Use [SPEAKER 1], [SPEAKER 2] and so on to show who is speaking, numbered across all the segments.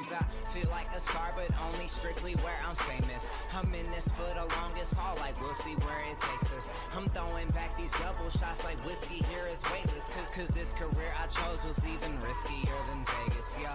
[SPEAKER 1] Cause I feel like a star, but only strictly where I'm famous. I'm in this for the longest haul, like we'll see where it takes us. I'm throwing back these double shots like whiskey here is weightless. Cause this career I chose was even riskier than Vegas, yo.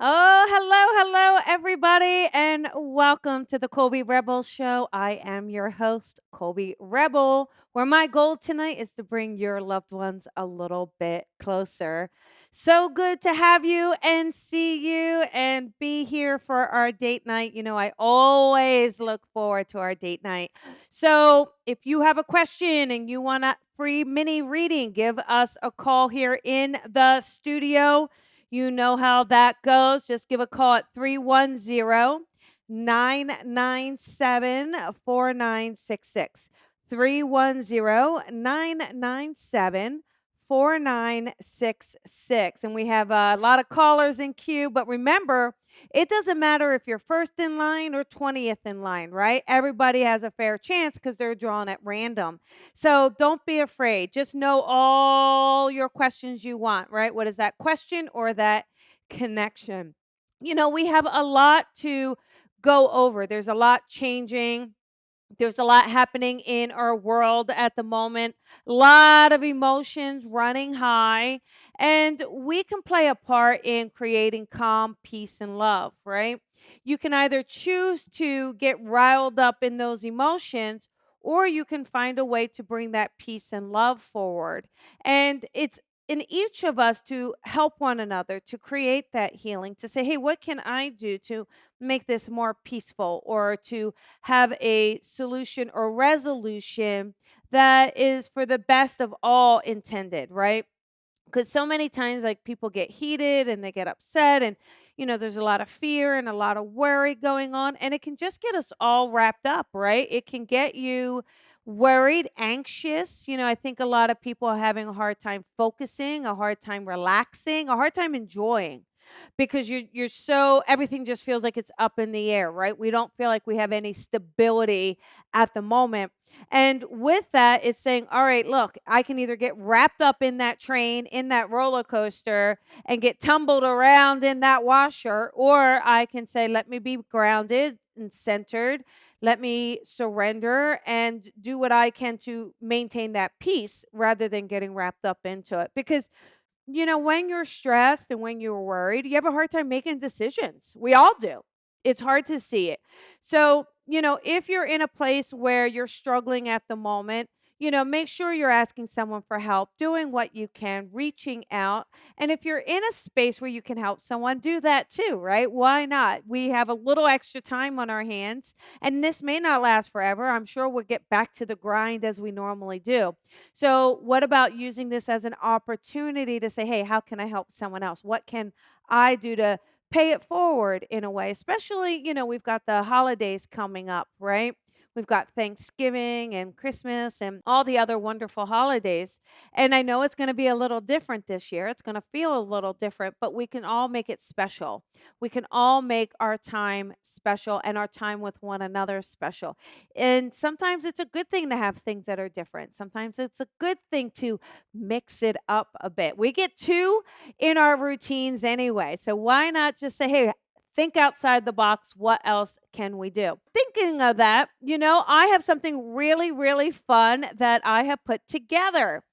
[SPEAKER 2] Oh, hello, everybody, and welcome to the Colby Rebel Show. I am your host, Colby Rebel, where my goal tonight is to bring your loved ones a little bit closer. So good to have you and see you and be here for our date night. You know, I always look forward to our date night. So if you have a question and you want a free mini reading, give us a call here in the studio. You know how that goes. Just give a call at 310-997-4966. 310-997-4966. And we have a lot of callers in queue, but remember, it doesn't matter if you're first in line or 20th in line, right? Everybody has a fair chance because they're drawn at random. So don't be afraid. Just know all your questions you want, right? What is that question or that connection? You know, we have a lot to go over. There's a lot changing. There's a lot happening in our world at the moment. A lot of emotions running high, and we can play a part in creating calm, peace, and love, right? You can either choose to get riled up in those emotions, or you can find a way to bring that peace and love forward. And it's in each of us to help one another to create that healing, to say, hey, what can I do to make this more peaceful, or to have a solution or resolution that is for the best of all intended, right? Because so many times, like, people get heated and they get upset, and there's a lot of fear and a lot of worry going on, and it can just get us all wrapped up, right? It can get you worried, anxious. I think a lot of people are having a hard time focusing, a hard time relaxing, a hard time enjoying, because you're so, everything just feels like it's up in the air, right? We don't feel like we have any stability at the moment. And with that, it's saying, all right, look, I can either get wrapped up in that train, in that roller coaster, and get tumbled around in that washer, or I can say, let me be grounded and centered. Let me surrender and do what I can to maintain that peace rather than getting wrapped up into it. Because when you're stressed and when you're worried, you have a hard time making decisions. We all do. It's hard to see it. So, if you're in a place where you're struggling at the moment, make sure you're asking someone for help, doing what you can, reaching out. And if you're in a space where you can help someone, do that too, right? Why not? We have a little extra time on our hands, and this may not last forever. I'm sure we'll get back to the grind as we normally do. So, what about using this as an opportunity to say, hey, how can I help someone else? What can I do to pay it forward in a way? Especially, we've got the holidays coming up, right? We've got Thanksgiving and Christmas and all the other wonderful holidays. And I know it's going to be a little different this year. It's going to feel a little different, but we can all make it special. We can all make our time special and our time with one another special. And sometimes it's a good thing to have things that are different. Sometimes it's a good thing to mix it up a bit. We get too in our routines anyway. So why not just say, hey, think outside the box. What else can we do? Thinking of that, I have something really, really fun that I have put together.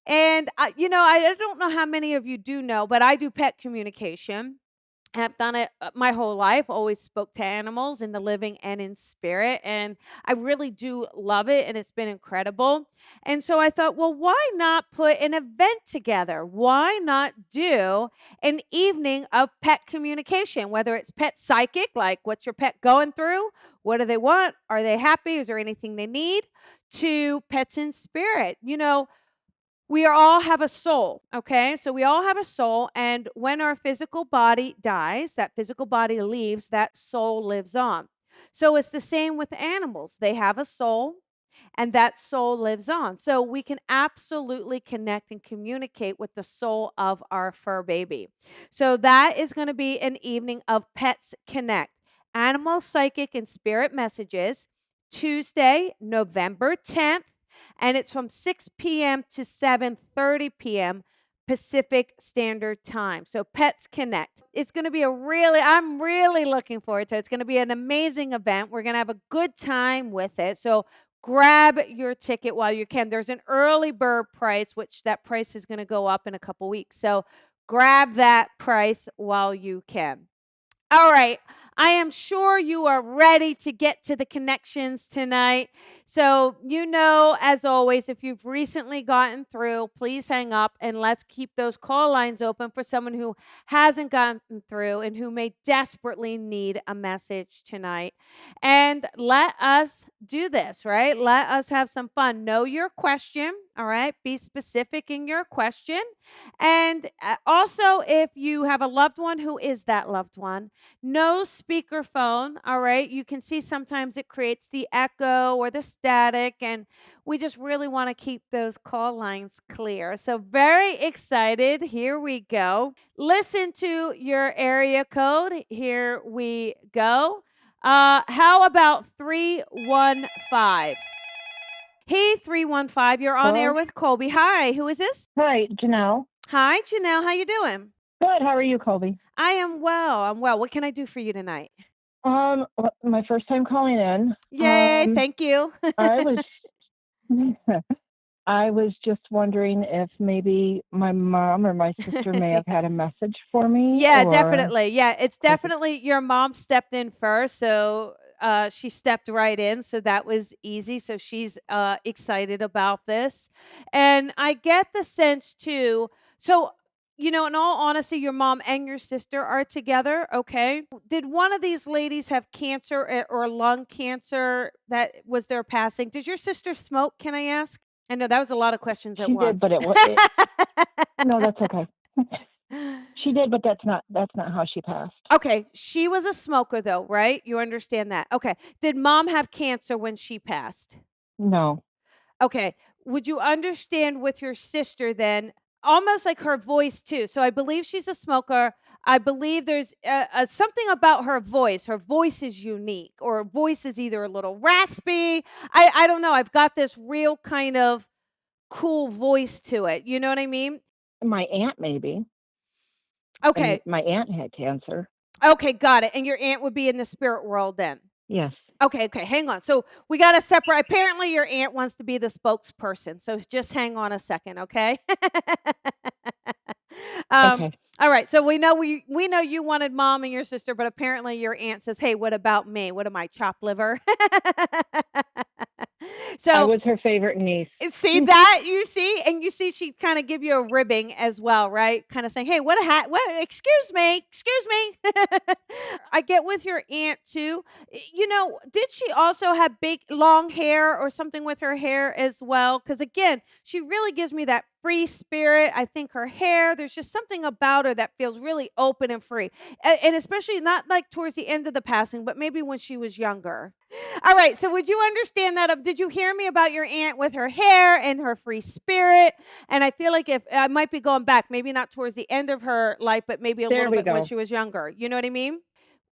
[SPEAKER 2] And, I don't know how many of you do know, but I do pet communication. Have done it my whole life, always spoke to animals in the living and in spirit. And I really do love it. And it's been incredible. And so I thought, well, why not put an event together? Why not do an evening of pet communication, whether it's pet psychic, like what's your pet going through? What do they want? Are they happy? Is there anything they need? To pets in spirit. We all have a soul, okay? So we all have a soul, and when our physical body dies, that physical body leaves, that soul lives on. So it's the same with animals. They have a soul, and that soul lives on. So we can absolutely connect and communicate with the soul of our fur baby. So that is going to be an evening of Pets Connect, animal, psychic, and spirit messages, Tuesday, November 10th, and it's from 6 p.m. to 7:30 p.m. Pacific Standard Time. So Pets Connect. It's going to be I'm really looking forward to it. It's going to be an amazing event. We're going to have a good time with it. So grab your ticket while you can. There's an early bird price, which that price is going to go up in a couple weeks. So grab that price while you can. All right. I am sure you are ready to get to the connections tonight. So, as always, if you've recently gotten through, please hang up and let's keep those call lines open for someone who hasn't gotten through and who may desperately need a message tonight. And let us do this, right? Let us have some fun. Know your question, all right? Be specific in your question. And also, if you have a loved one, who is that loved one? No speakerphone, all right? You can see sometimes it creates the echo or the static, and we just really want to keep those call lines clear. So, very excited. Here we go. Listen to your area code. Here we go. How about 315? Hey, 315, you're on air
[SPEAKER 3] Hello?
[SPEAKER 2] with Colby. Hi, who is this?
[SPEAKER 3] Hi, Janelle.
[SPEAKER 2] Hi, Janelle. How you doing?
[SPEAKER 3] Good. How are you, Colby?
[SPEAKER 2] I am well. I'm well. What can I do for you tonight?
[SPEAKER 3] My first time calling in.
[SPEAKER 2] Yay, thank you.
[SPEAKER 3] I was I was just wondering if maybe my mom or my sister may have had a message for me,
[SPEAKER 2] Yeah,
[SPEAKER 3] or
[SPEAKER 2] definitely. Yeah, it's
[SPEAKER 3] was it
[SPEAKER 2] definitely your mom stepped in first, so she stepped right in, so that was easy. So she's excited about this, and I get the sense too. So in all honesty, your mom and your sister are together. Okay. Did one of these ladies have cancer or lung cancer that was their passing? Did your sister smoke? Can I ask? I know that was a lot of questions at
[SPEAKER 3] she did,
[SPEAKER 2] once.
[SPEAKER 3] but no, that's okay. She did, but that's not how she passed.
[SPEAKER 2] Okay, she was a smoker though, right? You understand that. Okay. Did mom have cancer when she passed?
[SPEAKER 3] No.
[SPEAKER 2] Okay. Would you understand with your sister then, almost like her voice too? So I believe she's a smoker. I believe there's something about her voice. Her voice is unique, or her voice is either a little raspy. I don't know. I've got this real kind of cool voice to it. You know what I mean?
[SPEAKER 3] My aunt maybe. And
[SPEAKER 2] Okay.
[SPEAKER 3] my aunt had cancer.
[SPEAKER 2] Okay, got it. And your aunt would be in the spirit world then.
[SPEAKER 3] Yes.
[SPEAKER 2] Okay, hang on. So we got to separate. Apparently, your aunt wants to be the spokesperson. So just hang on a second, okay? um,
[SPEAKER 3] Okay.
[SPEAKER 2] all right. So we know you wanted mom and your sister, but apparently your aunt says, "Hey, what about me? What am I, chopped liver?"
[SPEAKER 3] I
[SPEAKER 2] So
[SPEAKER 3] was her favorite niece.
[SPEAKER 2] see that? You see? And you see she kinda give you a ribbing as well, right? Kinda saying, "Hey, what a hat what excuse me, excuse me." I get with your aunt too. Did she also have big long hair or something with her hair as well? Because again, she really gives me that free spirit. I think her hair, there's just something about her that feels really open and free. And especially not like towards the end of the passing, but maybe when she was younger. All right. So would you understand that? Did you hear me about your aunt with her hair and her free spirit? And I feel like if I might be going back, maybe not towards the end of her life, but maybe a
[SPEAKER 3] There
[SPEAKER 2] little
[SPEAKER 3] we
[SPEAKER 2] bit when
[SPEAKER 3] go.
[SPEAKER 2] she was younger. You know what I mean?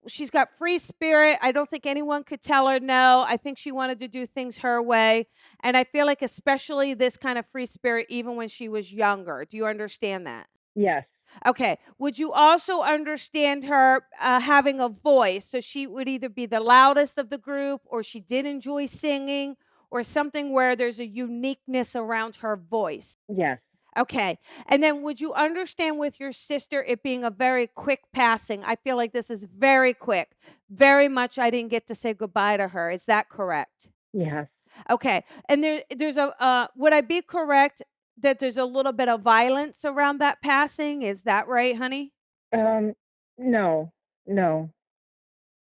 [SPEAKER 2] She's got free spirit. I don't think anyone could tell her no. I think she wanted to do things her way. And I feel like especially this kind of free spirit, even when she was younger. Do you understand that?
[SPEAKER 3] Yes.
[SPEAKER 2] Okay. Would you also understand her having a voice? So she would either be the loudest of the group, or she did enjoy singing, or something where there's a uniqueness around her voice.
[SPEAKER 3] Yes.
[SPEAKER 2] Okay. And then would you understand with your sister it being a very quick passing? I feel like this is very quick. Very much I didn't get to say goodbye to her. Is that correct?
[SPEAKER 3] Yes.
[SPEAKER 2] Okay. And there's a would I be correct that there's a little bit of violence around that passing? Is that right, honey?
[SPEAKER 3] Um, no, no,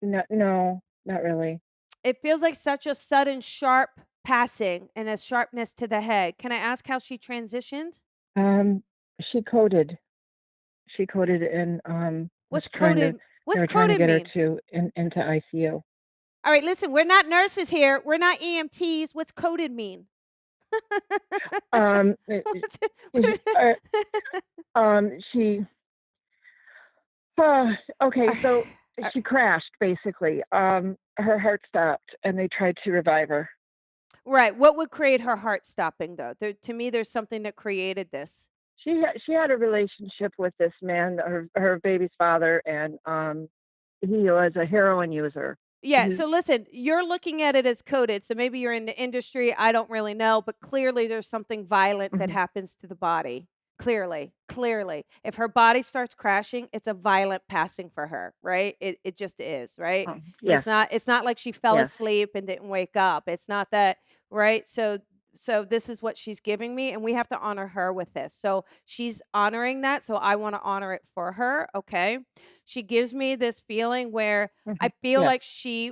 [SPEAKER 3] no, not really.
[SPEAKER 2] It feels like such a sudden sharp passing and a sharpness to the head. Can I ask how she transitioned?
[SPEAKER 3] Um, she coded. She coded and was
[SPEAKER 2] What's
[SPEAKER 3] trying to.
[SPEAKER 2] coded?
[SPEAKER 3] They
[SPEAKER 2] What's
[SPEAKER 3] were trying to
[SPEAKER 2] coded
[SPEAKER 3] get her
[SPEAKER 2] mean?
[SPEAKER 3] into ICU.
[SPEAKER 2] All right, listen, we're not nurses here. We're not EMTs. What's coded mean?
[SPEAKER 3] Um, it- it- is- uh, she. Okay, so she crashed basically. Her heart stopped, and they tried to revive her.
[SPEAKER 2] Right. What would create her heart stopping though? To me, there's something that created this.
[SPEAKER 3] she had a relationship with this man, her baby's father, and he was a heroin user.
[SPEAKER 2] Yeah,
[SPEAKER 3] He
[SPEAKER 2] so listen, you're looking at it as coded, so maybe you're in the industry, I don't really know, but clearly there's something violent that
[SPEAKER 3] Mhm.
[SPEAKER 2] happens to the body. Clearly, clearly. If her body starts crashing, it's a violent passing for her, right? It just is, right?
[SPEAKER 3] Yes,
[SPEAKER 2] It's not like she fell
[SPEAKER 3] yes.
[SPEAKER 2] asleep and didn't wake up. It's not that, right? So this is what she's giving me and we have to honor her with this. So she's honoring that, so I want to honor it for her, okay? She gives me this feeling where I
[SPEAKER 3] Mhm.
[SPEAKER 2] feel
[SPEAKER 3] Yes,
[SPEAKER 2] like she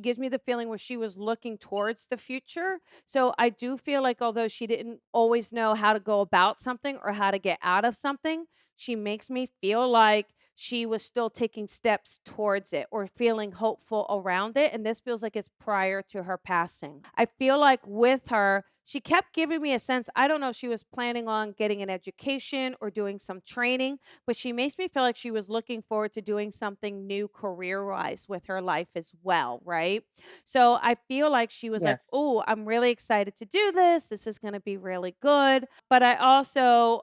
[SPEAKER 2] gives me the feeling where she was looking towards the future. So I do feel like although she didn't always know how to go about something or how to get out of something, she makes me feel like she was still taking steps towards it or feeling hopeful around it. And this feels like it's prior to her passing. I feel like with her, she kept giving me a sense. I don't know if she was planning on getting an education or doing some training, but she makes me feel like she was looking forward to doing something new career-wise with her life as well, right? So I feel like she was like,
[SPEAKER 3] yes,
[SPEAKER 2] "Oh, I'm really excited to do this. This is going to be really good." But I also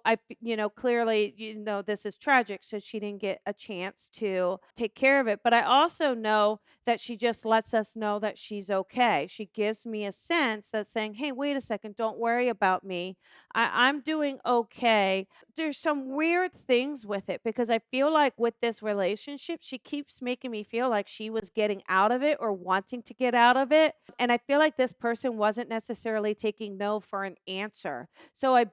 [SPEAKER 2] clearly, this is tragic, so she didn't get a chance to take care of it. But I also know that she just lets us know that she's okay. She gives me a sense that's saying, "Hey, wait a second, don't worry about me. I'm doing okay." There's some weird things with it because I feel like with this relationship, she keeps making me feel like she was getting out of it or wanting to get out of it. And I feel like this person wasn't necessarily taking no for an answer. So I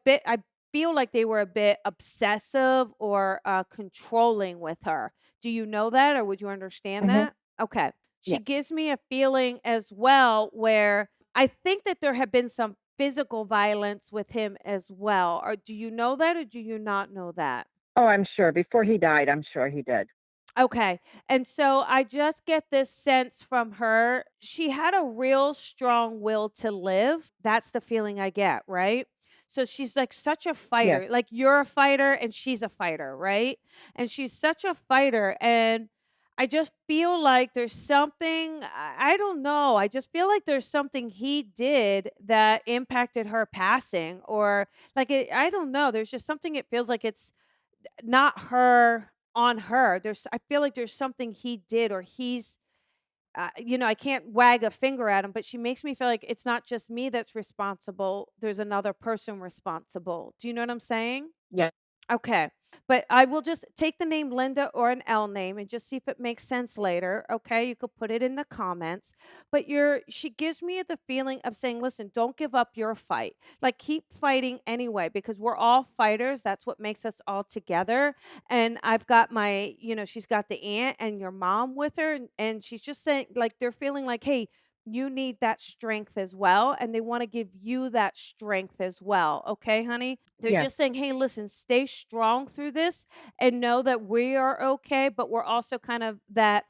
[SPEAKER 2] feel like they were a bit obsessive or controlling with her. Do you know that or would you understand
[SPEAKER 3] mhm,
[SPEAKER 2] that? Okay. She
[SPEAKER 3] yes.
[SPEAKER 2] gives me a feeling as well where I think that there have been some physical violence with him as well. Or do you know that or do you not know that?
[SPEAKER 3] Oh, I'm sure. Before he died, I'm sure he did.
[SPEAKER 2] Okay. And so I just get this sense from her. She had a real strong will to live. That's the feeling I get, right? So she's like such a
[SPEAKER 3] Yes,
[SPEAKER 2] fighter. Like you're a fighter and she's a fighter, right? And she's such a fighter. And I just feel like there's something, I don't know. I just feel like there's something he did that impacted her passing, or like I don't know. There's just something it feels like it's not her on her. I feel like there's something he did or he's I can't wag a finger at him, but she makes me feel like it's not just me that's responsible. There's another person responsible. Do you know what I'm saying?
[SPEAKER 3] yes,
[SPEAKER 2] Okay. But I will just take the name Linda or an L name and just see if it makes sense later. Okay. You could put it in the comments. But she gives me the feeling of saying, listen, don't give up your fight. Like keep fighting anyway, because we're all fighters. That's what makes us all together. And I've got she's got the aunt and your mom with her. And she's just saying, like, they're feeling like, hey, you need that strength as well. And they want to give you that strength as well. Okay, honey? They're
[SPEAKER 3] yes,
[SPEAKER 2] just saying, "Hey, listen, stay strong through this and know that we are okay, but we're also kind of that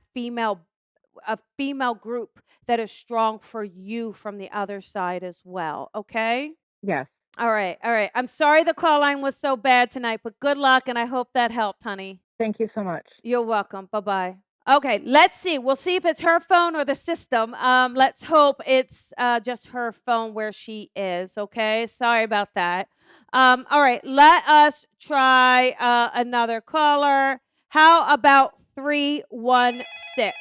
[SPEAKER 2] a female group that is strong for you from the other side as well." Okay?
[SPEAKER 3] yes.
[SPEAKER 2] All right. All right. I'm sorry the call line was so bad tonight, but good luck and I hope that helped, honey.
[SPEAKER 3] Thank you so much.
[SPEAKER 2] You're welcome. Bye-bye. Okay, let's see. We'll see if it's her phone or the system. Let's hope it's just her phone where she is. Okay, sorry about that. All right, let us try another caller. How about 316?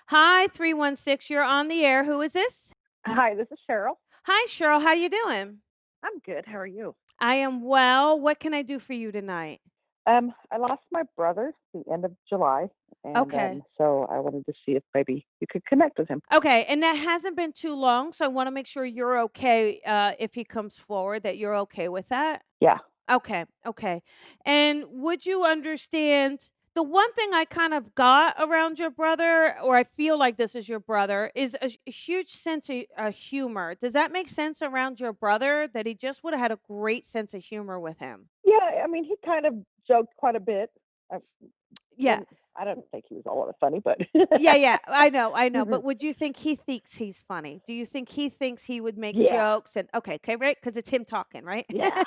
[SPEAKER 2] Hi, 316. You're on the air. Who is this?
[SPEAKER 3] Hi, this is Cheryl.
[SPEAKER 2] Hi, Cheryl. How you doing?
[SPEAKER 3] I'm good. How are you?
[SPEAKER 2] I am well. What can I do for you tonight?
[SPEAKER 3] I lost my brother the end of July, and
[SPEAKER 2] Okay.
[SPEAKER 3] so I wanted to see if maybe you could connect with him.
[SPEAKER 2] Okay, and that hasn't been too long, so I wanna make sure you're okay, if he comes forward, that you're okay with that?
[SPEAKER 3] Yeah.
[SPEAKER 2] Okay, okay. And would you understand the one thing I kind of got around your brother, or I feel like this is your brother, is a huge sense of humor. Does that make sense around your brother, that he just woulda had a great sense of humor with him?
[SPEAKER 3] Yeah, I mean, he kind of joked quite a bit. I
[SPEAKER 2] Yeah.
[SPEAKER 3] wasn't I don't think he was all that funny, but
[SPEAKER 2] Yeah, yeah, I know, but would you think he thinks he's funny? Do you think he thinks he would make
[SPEAKER 3] yeah,
[SPEAKER 2] jokes and okay, right? Because it's him talking, right?
[SPEAKER 3] yeah.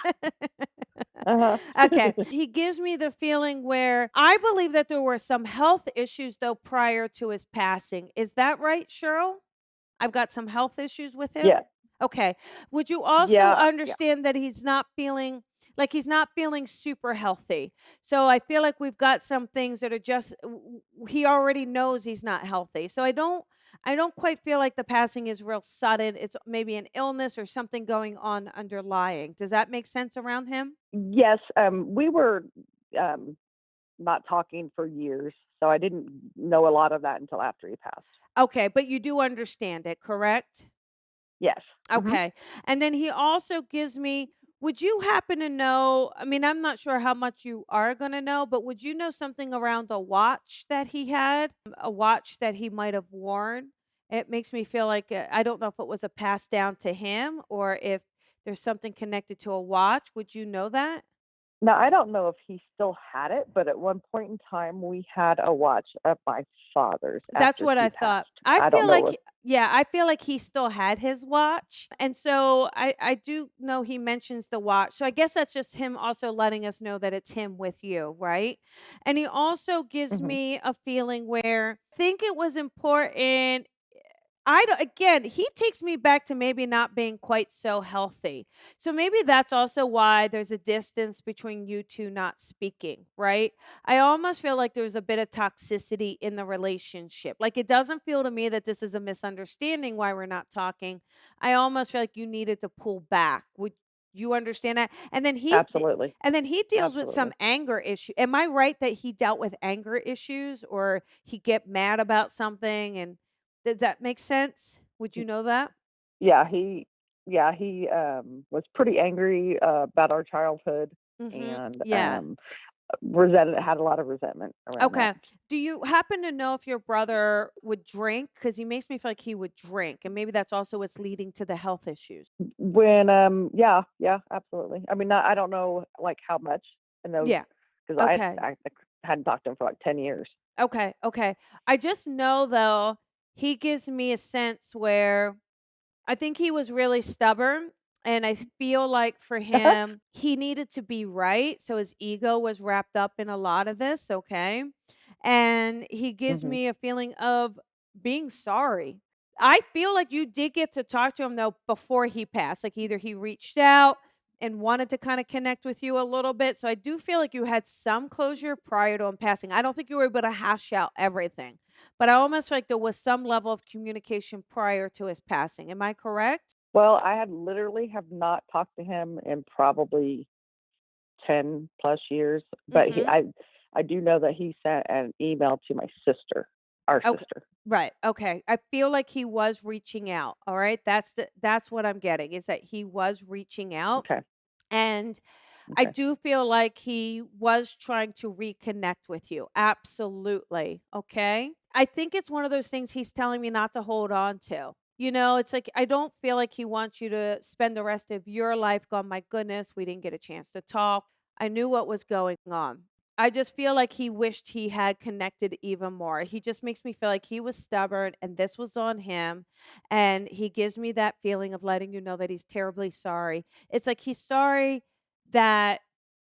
[SPEAKER 3] Uh-huh.
[SPEAKER 2] Okay. He gives me the feeling where I believe that there were some health issues, though, prior to his passing. Is that right, Cheryl? I've got some health issues with him?
[SPEAKER 3] Yeah.
[SPEAKER 2] Okay. Would you also
[SPEAKER 3] Yeah, yeah.
[SPEAKER 2] understand that he's not feeling super healthy? So I feel like we've got some things that are just he already knows he's not healthy. So I don't quite feel like the passing is real sudden. It's maybe an illness or something going on underlying. Does that make sense around him?
[SPEAKER 3] Yes, we were, um, not talking for years, so I didn't know a lot of that until after he passed.
[SPEAKER 2] Okay, but you do understand it, correct?
[SPEAKER 3] Yes. Mhm.
[SPEAKER 2] Okay. And then he also gives me would you happen to know I mean, I'm not sure how much you are gonna know, but would you know something around a watch that he had? A watch that he might have worn? It makes me feel like, I don't know if it was a pass down to him or if there's something connected to a watch. Would you know that?
[SPEAKER 3] Now, I don't know if he still had it, but at one point in time, we had a watch of my father's
[SPEAKER 2] That's
[SPEAKER 3] after
[SPEAKER 2] what I
[SPEAKER 3] he
[SPEAKER 2] thought.
[SPEAKER 3] passed.
[SPEAKER 2] I
[SPEAKER 3] I don't
[SPEAKER 2] feel
[SPEAKER 3] know
[SPEAKER 2] like
[SPEAKER 3] if
[SPEAKER 2] yeah, I feel like he still had his watch, and so I do know he mentions the watch, so I guess that's just him also letting us know that it's him with you, right? And he also gives
[SPEAKER 3] Mhm.
[SPEAKER 2] me a feeling where I think it was important I don't again, he takes me back to maybe not being quite so healthy. So maybe that's also why there's a distance between you 2 not speaking, right? I almost feel like there's a bit of toxicity in the relationship. Like, it doesn't feel to me that this is a misunderstanding why we're not talking. I almost feel like you needed to pull back. Would you understand that?
[SPEAKER 3] Absolutely.
[SPEAKER 2] And then he deals with some
[SPEAKER 3] Absolutely.
[SPEAKER 2] anger issue. Am I right that he dealt with anger issues or he get mad about something and does that make sense? Would you know that?
[SPEAKER 3] Yeah, he was pretty angry, about our childhood
[SPEAKER 2] Mhm.
[SPEAKER 3] and,
[SPEAKER 2] Yeah.
[SPEAKER 3] resented had a lot of resentment around that.
[SPEAKER 2] Okay. Do you happen to know if your brother would drink? Because he makes me feel like he would drink, and maybe that's also what's leading to the health issues.
[SPEAKER 3] When, yeah, yeah, absolutely. I mean, I don't know, like, how much in those
[SPEAKER 2] Yeah.
[SPEAKER 3] 'cause
[SPEAKER 2] Okay.
[SPEAKER 3] I hadn't talked to him for, like, 10 years.
[SPEAKER 2] Okay. Okay. I just know though, he gives me a sense where I think he was really stubborn, and I feel like for him, he needed to be right, so his ego was wrapped up in a lot of this, okay? And he gives
[SPEAKER 3] Mhm.
[SPEAKER 2] me a feeling of being sorry. I feel like you did get to talk to him, though, before he passed, like, either he reached out and wanted to kinda connect with you a little bit, so I do feel like you had some closure prior to him passing. I don't think you were able to hash out everything. But I almost feel like there was some level of communication prior to his passing. Am I correct?
[SPEAKER 3] Well, I had literally have not talked to him in probably 10 plus years, but
[SPEAKER 2] Mhm.
[SPEAKER 3] I do know that he sent an email to my sister, our
[SPEAKER 2] Okay.
[SPEAKER 3] sister.
[SPEAKER 2] Right. Okay. I feel like he was reaching out. All right. That's what I'm getting is that he was reaching out.
[SPEAKER 3] Okay,
[SPEAKER 2] And I
[SPEAKER 3] okay.
[SPEAKER 2] do feel like he was trying to reconnect with you. Absolutely. Okay. I think it's one of those things he's telling me not to hold on to. You know, it's like I don't feel like he wants you to spend the rest of your life going, my goodness, we didn't get a chance to talk. I knew what was going on. I just feel like he wished he had connected even more. He just makes me feel like he was stubborn and this was on him. And he gives me that feeling of letting you know that he's terribly sorry. It's like he's sorry that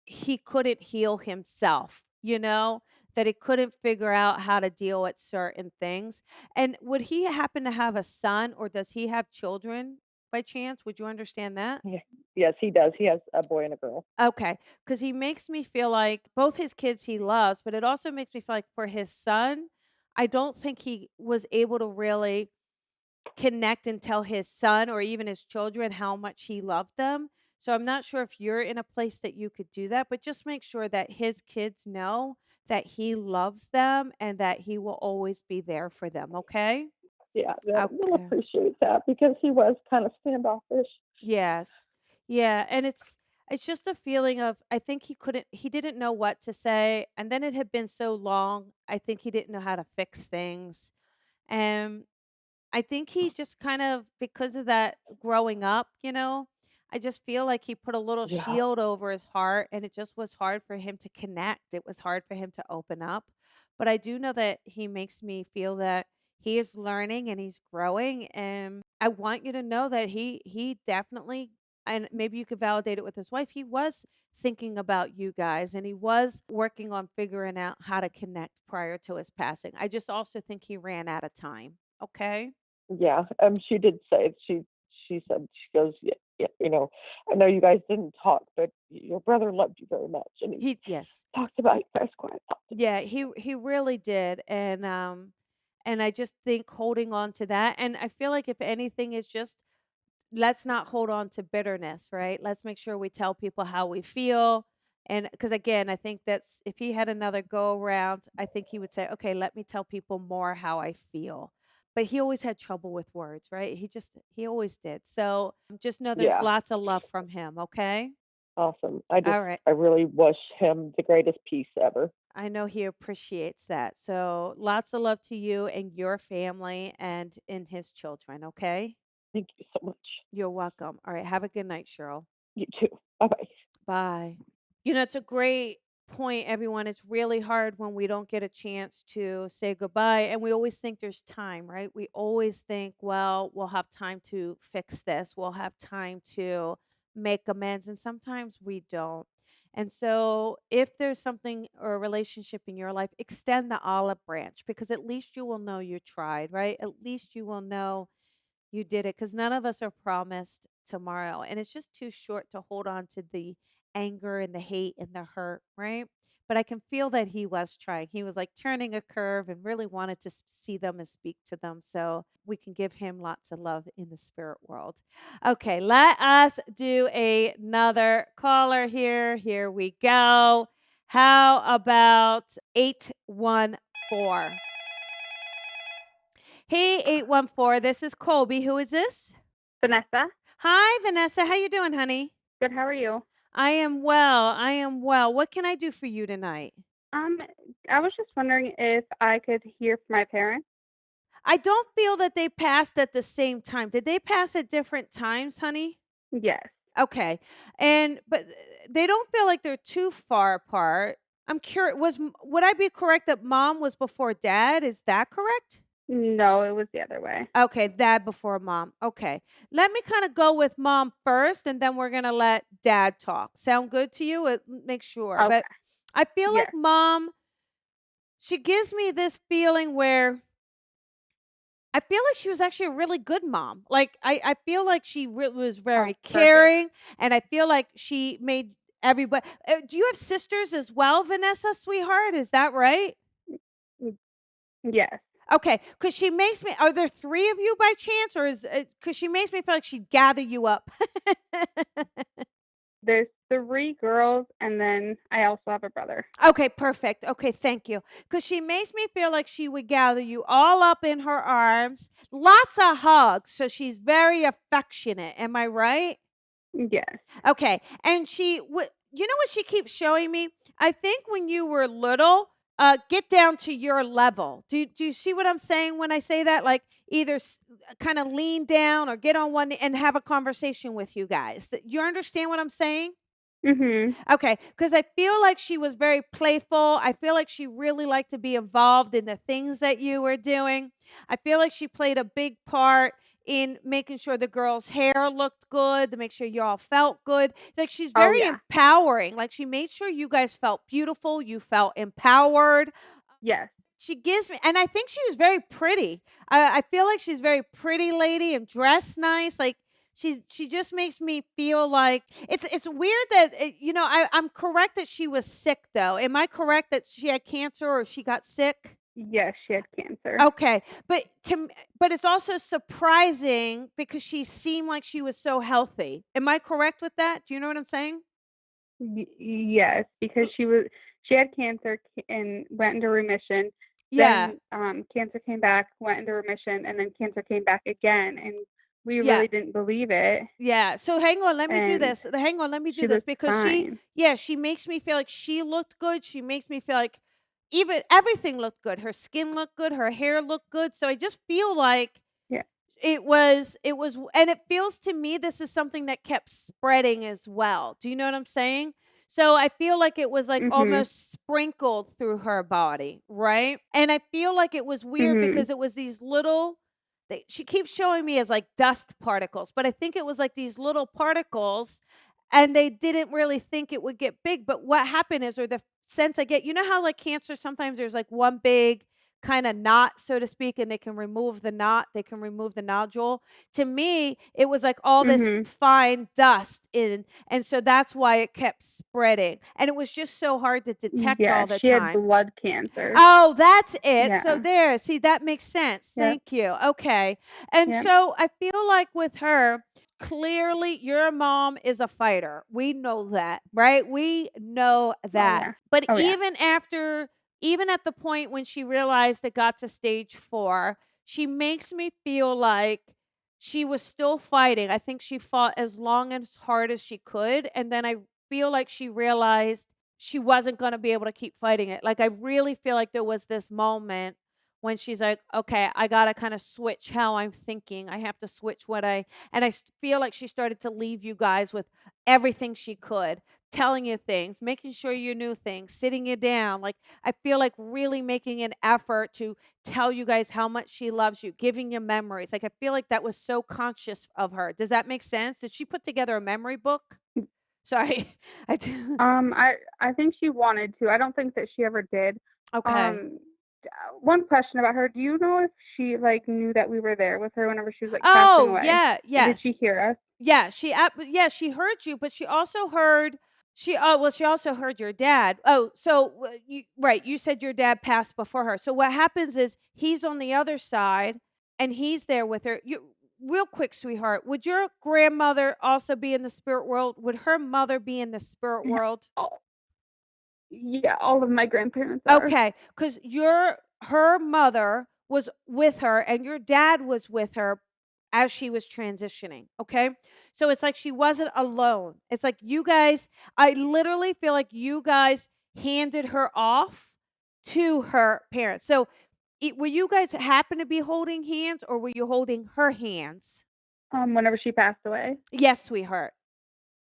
[SPEAKER 2] he couldn't heal himself, you know, that he couldn't figure out how to deal with certain things. And would he happen to have a son or does he have children by chance? Would you understand that?
[SPEAKER 3] Yeah. Yes, he does. He has a boy and a girl.
[SPEAKER 2] Okay, because he makes me feel like both his kids he loves, but it also makes me feel like for his son, I don't think he was able to really connect and tell his son or even his children how much he loved them. So I'm not sure if you're in a place that you could do that, but just make sure that his kids know that he loves them and that he will always be there for them, okay?
[SPEAKER 3] Yeah, they'll
[SPEAKER 2] Okay.
[SPEAKER 3] appreciate that because he was kind of standoffish.
[SPEAKER 2] Yes. Yeah, and it's just a feeling of I think he didn't know what to say and then it had been so long. I think he didn't know how to fix things. And I think he just kind of because of that growing up, you know, I just feel like he put a little
[SPEAKER 3] Yeah.
[SPEAKER 2] shield over his heart and it just was hard for him to connect. It was hard for him to open up. But I do know that he makes me feel that he is learning and he's growing and I want you to know that he definitely and maybe you could validate it with his wife. He was thinking about you guys and he was working on figuring out how to connect prior to his passing. I just also think he ran out of time. Okay?
[SPEAKER 3] Yeah, she did say she said, she goes, "Yeah, yeah, I know you guys didn't talk, but your brother loved you very much, and he
[SPEAKER 2] He yes.
[SPEAKER 3] talked about you guys quite often."
[SPEAKER 2] Yeah, he really did, and I just think holding on to that, and I feel like if anything, it's just let's not hold on to bitterness, right? Let's make sure we tell people how we feel. And because again, I think that's if he had another go around, I think he would say, okay, let me tell people more how I feel. But he always had trouble with words, right? He always did. So just know there's
[SPEAKER 3] Yeah,
[SPEAKER 2] lots of love from him, okay?
[SPEAKER 3] awesome.
[SPEAKER 2] All right.
[SPEAKER 3] I really wish him the greatest peace ever.
[SPEAKER 2] I know he appreciates that. So lots of love to you and your family and in his children, okay?
[SPEAKER 3] Thank you so much.
[SPEAKER 2] You're welcome. All right. Have a good night, Cheryl.
[SPEAKER 3] You too. Bye-bye.
[SPEAKER 2] Bye. It's a great point, everyone. It's really hard when we don't get a chance to say goodbye. And we always think there's time, right? We always think, well, we'll have time to fix this, we'll have time to make amends. And sometimes we don't. And so, if there's something or a relationship in your life, extend the olive branch because at least you will know you tried, right? At least you will know you did it because none of us are promised tomorrow. And it's just too short to hold on to the anger and the hate and the hurt, right? But I can feel that he was trying. He was like turning a curve and really wanted to see them and speak to them. So we can give him lots of love in the spirit world. Okay, let us do another caller here. Here we go. How about 814? Hey, 814. This is Colby. Who is this?
[SPEAKER 4] Vanessa.
[SPEAKER 2] Hi, Vanessa. How you doing, honey?
[SPEAKER 4] Good, how are you?
[SPEAKER 2] I am well. I am well. What can I do for you tonight?
[SPEAKER 4] Um, I was just wondering if I could hear from my parents.
[SPEAKER 2] I don't feel that they passed at the same time. Did they pass at different times, honey?
[SPEAKER 4] Yes.
[SPEAKER 2] Okay. But they don't feel like they're too far apart. I'm curious, would I be correct that mom was before dad? Is that correct?
[SPEAKER 4] No, it was the other way.
[SPEAKER 2] Okay, dad before mom. Okay. Let me kind of go with mom first and then we're going to let dad talk. Sound good to you? Make sure. But
[SPEAKER 4] Okay.
[SPEAKER 2] I feel like
[SPEAKER 4] Yes.
[SPEAKER 2] mom, she gives me this feeling where I feel like she was actually a really good mom. Like, I feel like she was
[SPEAKER 4] Oh,
[SPEAKER 2] very
[SPEAKER 4] perfect.
[SPEAKER 2] caring and I feel like she made everybody. Do you have sisters as well, Vanessa, sweetheart? Is that right?
[SPEAKER 4] Mm, yes.
[SPEAKER 2] Okay, because she makes me are there 3 of you by chance, or is because she makes me feel like she'd gather you up.
[SPEAKER 4] There's 3 girls, and then I also have a brother.
[SPEAKER 2] Okay, perfect. Okay, thank you. Because she makes me feel like she would gather you all up in her arms, lots of hugs, so she's very affectionate. Am I right?
[SPEAKER 4] Yes.
[SPEAKER 2] Okay, and she would you know what she keeps showing me? I think when you were little, get down to your level. Do you see what I'm saying when I say that? Like either kind of lean down or get on one knee and have a conversation with you guys. You understand what I'm saying?
[SPEAKER 4] Mhm.
[SPEAKER 2] Okay, because I feel like she was very playful. I feel like she really liked to be involved in the things that you were doing. I feel like she played a big part in making sure the girls' hair looked good, to make sure you all felt good. Like she's
[SPEAKER 4] Oh,
[SPEAKER 2] very
[SPEAKER 4] yeah.
[SPEAKER 2] empowering. Like she made sure you guys felt beautiful, you felt empowered.
[SPEAKER 4] Yes.
[SPEAKER 2] She gives me and I think she was very pretty. I feel like she's very pretty lady and dressed nice, like, she just makes me feel like it's weird that, I'm correct that she was sick, though. Am I correct that she had cancer or she got sick?
[SPEAKER 4] Yes, she had cancer.
[SPEAKER 2] Okay, but it's also surprising because she seemed like she was so healthy. Am I correct with that? Do you know what I'm saying?
[SPEAKER 4] Yes, because she had cancer and went into remission.
[SPEAKER 2] Yeah,
[SPEAKER 4] Then, cancer came back, went into remission, and then cancer came back again, and we
[SPEAKER 2] yeah.
[SPEAKER 4] really didn't believe it,
[SPEAKER 2] Yeah, so hang on, let me do
[SPEAKER 4] and
[SPEAKER 2] this. Hang on, let me do
[SPEAKER 4] she
[SPEAKER 2] this
[SPEAKER 4] was
[SPEAKER 2] because
[SPEAKER 4] fine.
[SPEAKER 2] she makes me feel like she looked good. She makes me feel like even everything looked good. Her skin looked good, her hair looked good. So I just feel like
[SPEAKER 4] Yeah.
[SPEAKER 2] it was and it feels to me this is something that kept spreading as well. Do you know what I'm saying? So I feel like it was like
[SPEAKER 4] Mhm.
[SPEAKER 2] almost sprinkled through her body, right? And I feel like it was weird
[SPEAKER 4] Mhm.
[SPEAKER 2] because it was these little she keeps showing me as like dust particles, but I think it was like these little particles and they didn't really think it would get big. But what happened is, or the sense I get, you know how like cancer sometimes there's like one big kinda knot, so to speak, and they can remove the knot, they can remove the nodule. To me, it was like all this
[SPEAKER 4] Mhm.
[SPEAKER 2] fine dust in, and so that's why it kept spreading, and it was just so hard to detect
[SPEAKER 4] Yeah,
[SPEAKER 2] all the
[SPEAKER 4] she had
[SPEAKER 2] time.
[SPEAKER 4] blood cancer.
[SPEAKER 2] Oh, that's it. So
[SPEAKER 4] Yeah.
[SPEAKER 2] there, see, that makes sense.
[SPEAKER 4] Yep.
[SPEAKER 2] Thank you. Okay. And
[SPEAKER 4] Yep.
[SPEAKER 2] so I feel like with her, clearly your mom is a fighter. We know that, right? We know
[SPEAKER 4] Oh
[SPEAKER 2] that.
[SPEAKER 4] yeah.
[SPEAKER 2] But
[SPEAKER 4] Oh yeah.
[SPEAKER 2] even at the point when she realized it got to stage 4, she makes me feel like she was still fighting. I think she fought as long and as hard as she could. And then I feel like she realized she wasn't gonna be able to keep fighting it. Like, I really feel like there was this moment when she's like, "Okay, I gotta kinda switch how I'm thinking. I have to switch what I," and feel like she started to leave you guys with everything she could, telling you things, making sure you knew things, sitting you down. Like, I feel like really making an effort to tell you guys how much she loves you, giving you memories. Like, I feel like that was so conscious of her. Does that make sense? Did she put together a memory book? Sorry. I do.
[SPEAKER 4] I think she wanted to. I don't think that she ever did.
[SPEAKER 2] Okay.
[SPEAKER 4] Um, one question about her. Do you know if she, like, knew that we were there with her whenever she was, like, passing
[SPEAKER 2] Oh,
[SPEAKER 4] away?
[SPEAKER 2] yeah,
[SPEAKER 4] Or did
[SPEAKER 2] yes.
[SPEAKER 4] she hear us?
[SPEAKER 2] Yeah, she heard you, but she also heard she also heard your dad. Oh, so, you right, you said your dad passed before her. So what happens is he's on the other side, and he's there with her. You real quick, sweetheart, would your grandmother also be in the spirit world? Would her mother be in the spirit
[SPEAKER 4] Yeah.
[SPEAKER 2] world?
[SPEAKER 4] All yeah, all of my grandparents are.
[SPEAKER 2] Okay, because her mother was with her and your dad was with her as she was transitioning, okay? So it's like she wasn't alone. It's like you guys I literally feel like you guys handed her off to her parents. So, were you guys happen to be holding hands or were you holding her hands?
[SPEAKER 4] Whenever she passed away,
[SPEAKER 2] Yes, sweetheart.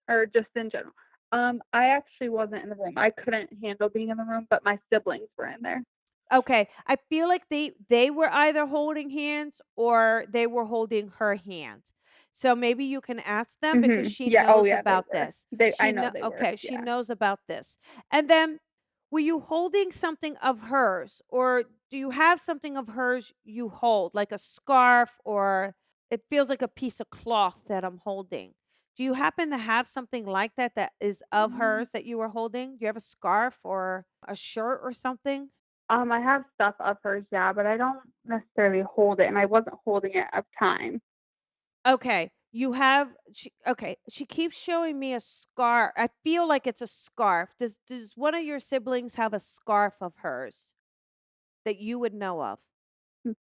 [SPEAKER 4] or just in general. I actually wasn't in the room. I couldn't handle being in the room, but my siblings were in there.
[SPEAKER 2] Okay, I feel like they were either holding hands or they were holding her hand. So maybe you can ask them because
[SPEAKER 4] Mhm.
[SPEAKER 2] she
[SPEAKER 4] Yeah. Oh
[SPEAKER 2] knows
[SPEAKER 4] yeah, they
[SPEAKER 2] about
[SPEAKER 4] were.
[SPEAKER 2] this.
[SPEAKER 4] I know they were.
[SPEAKER 2] Okay, she
[SPEAKER 4] Yeah.
[SPEAKER 2] knows about this. And then were you holding something of hers or do you have something of hers you hold like a scarf or it feels like a piece of cloth that I'm holding? Do you happen to have something like that that is of
[SPEAKER 4] Um,
[SPEAKER 2] hers that you were holding? Do you have a scarf or a shirt or something?
[SPEAKER 4] I have stuff of hers, yeah, but I don't necessarily hold it, and I wasn't holding it at the time.
[SPEAKER 2] Okay, she keeps showing me a scarf. I feel like it's a scarf. Does one of your siblings have a scarf of hers that you would know of?
[SPEAKER 4] Mm,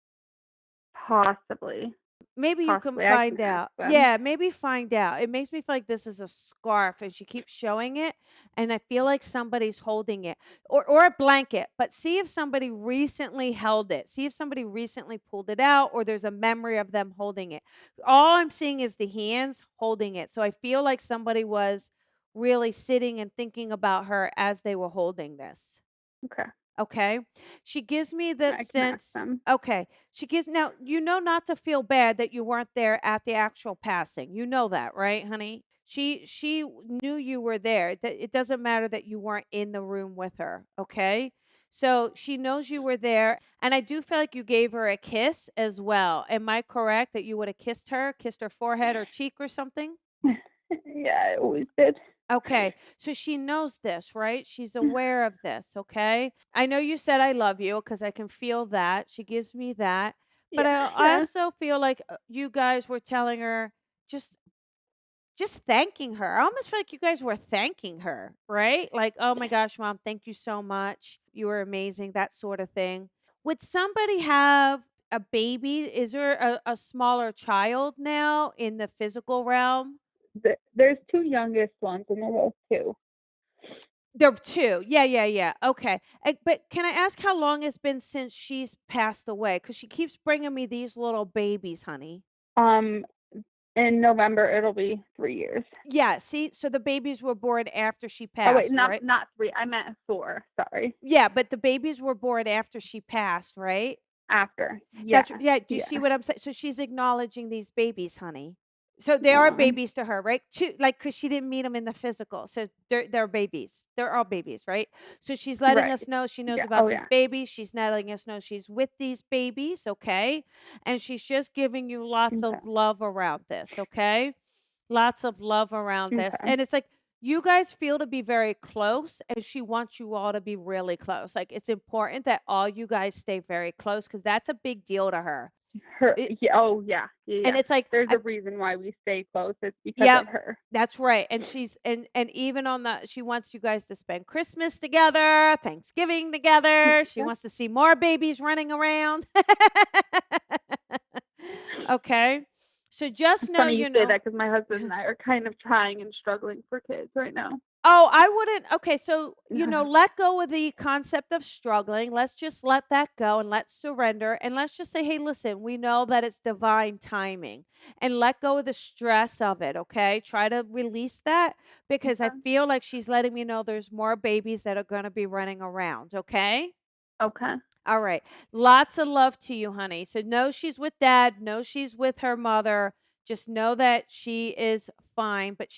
[SPEAKER 4] possibly.
[SPEAKER 2] Maybe you can
[SPEAKER 4] Possibly. I can
[SPEAKER 2] find
[SPEAKER 4] ask
[SPEAKER 2] out.
[SPEAKER 4] them.
[SPEAKER 2] Yeah, maybe find out. It makes me feel like this is a scarf and she keeps showing it and I feel like somebody's holding it or a blanket. But see if somebody recently held it. See if somebody recently pulled it out or there's a memory of them holding it. All I'm seeing is the hands holding it. So I feel like somebody was really sitting and thinking about her as they were holding this.
[SPEAKER 4] Okay.
[SPEAKER 2] Okay. She gives me that
[SPEAKER 4] I can ask
[SPEAKER 2] sense.
[SPEAKER 4] them.
[SPEAKER 2] Okay. She gives now, you know not to feel bad that you weren't there at the actual passing. You know that, right, honey? She knew you were there. That it doesn't matter that you weren't in the room with her, okay? So she knows you were there and I do feel like you gave her a kiss as well. Am I correct that you would have kissed her forehead or cheek or something?
[SPEAKER 4] Yeah, I always did.
[SPEAKER 2] Okay, so she knows this, right? She's aware of this, okay? I know you said I love you because I can feel that. She gives me that. But
[SPEAKER 4] Yeah,
[SPEAKER 2] I
[SPEAKER 4] yeah,
[SPEAKER 2] also feel like you guys were telling her just just thanking her. I almost feel like you guys were thanking her, right? Like, "Oh my gosh, mom, thank you so much. You were amazing," that sort of thing. Would somebody have a baby? Is there a smaller child now in the physical realm?
[SPEAKER 4] there's 2 youngest ones, and they're both 2.
[SPEAKER 2] There 2. Yeah, yeah, yeah. Okay. But can I ask how long it's been since she's passed away? Because she keeps bringing me these little babies, honey.
[SPEAKER 4] Um, in November, it'll be 3 years.
[SPEAKER 2] Yeah, see? So the babies were born after she
[SPEAKER 4] Oh, wait,
[SPEAKER 2] passed,
[SPEAKER 4] not
[SPEAKER 2] right?
[SPEAKER 4] not 3, I meant 4, sorry.
[SPEAKER 2] Yeah, but the babies were born after she passed, right?
[SPEAKER 4] After. Yeah,
[SPEAKER 2] Yeah, do you see
[SPEAKER 4] yeah.
[SPEAKER 2] what I'm saying? So she's acknowledging these babies, honey. So they are
[SPEAKER 4] Yeah.
[SPEAKER 2] babies to her, right? Two, like, because she didn't meet them in the physical. So they're babies. They're all babies, right? So she's letting
[SPEAKER 4] Right.
[SPEAKER 2] us know she knows
[SPEAKER 4] Yeah.
[SPEAKER 2] about
[SPEAKER 4] Oh
[SPEAKER 2] these
[SPEAKER 4] yeah.
[SPEAKER 2] babies. She's letting us know she's with these babies, okay? And she's just giving you lots
[SPEAKER 4] Okay.
[SPEAKER 2] of love around this, okay? Lots of love around this.
[SPEAKER 4] Okay.
[SPEAKER 2] And it's like you guys feel to be very close, and she wants you all to be really close. Like, it's important that all you guys stay very close because that's a big deal to her.
[SPEAKER 4] Her.
[SPEAKER 2] It,
[SPEAKER 4] Yeah. Oh yeah. Yeah.
[SPEAKER 2] and
[SPEAKER 4] Yeah.
[SPEAKER 2] it's like,
[SPEAKER 4] There's a reason why we stay close. It's because
[SPEAKER 2] yep,
[SPEAKER 4] of her.
[SPEAKER 2] that's right. And she's and even on the she wants you guys to spend Christmas together, Thanksgiving together. She
[SPEAKER 4] Yeah.
[SPEAKER 2] wants to see more babies running around. Okay. So just
[SPEAKER 4] It's
[SPEAKER 2] know,
[SPEAKER 4] funny you say that because my husband and I are kind of trying and struggling for kids right now.
[SPEAKER 2] Oh, I wouldn't. Okay, so,
[SPEAKER 4] Yeah.
[SPEAKER 2] let go of the concept of struggling. Let's just let that go and let's surrender. And let's just say, hey, listen, we know that it's divine timing and let go of the stress of it. Okay. Try to release that because I
[SPEAKER 4] Okay.
[SPEAKER 2] feel like she's letting me know there's more babies that are going to be running around. Okay.
[SPEAKER 4] Okay.
[SPEAKER 2] All right. Lots of love to you, honey. So know she's with dad, know she's with her mother. Just know that she is fine, but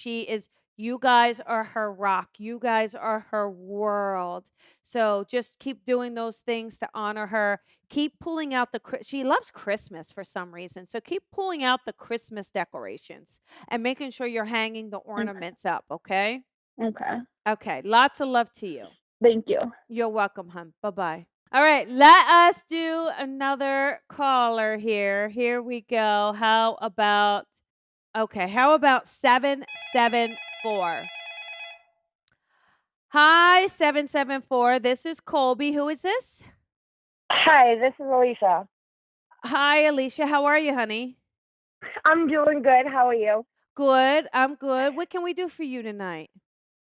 [SPEAKER 2] you guys are her rock. You guys are her world. So just keep doing those things to honor her. Keep pulling out she loves Christmas for some reason. So keep pulling out the Christmas decorations and making sure you're hanging the
[SPEAKER 4] Okay.
[SPEAKER 2] ornaments up, okay?
[SPEAKER 4] Okay.
[SPEAKER 2] Okay. Lots of love to you.
[SPEAKER 4] Thank you.
[SPEAKER 2] You're welcome, hon. Bye-bye. All right, let us do another caller here. Here we go. How about 774? Hi, 774. This is Colby. Who is this?
[SPEAKER 5] Hi, this is Alicia.
[SPEAKER 2] Hi, Alicia. How are you, honey?
[SPEAKER 5] I'm doing good. How are you?
[SPEAKER 2] Good. I'm good. What can we do for you tonight?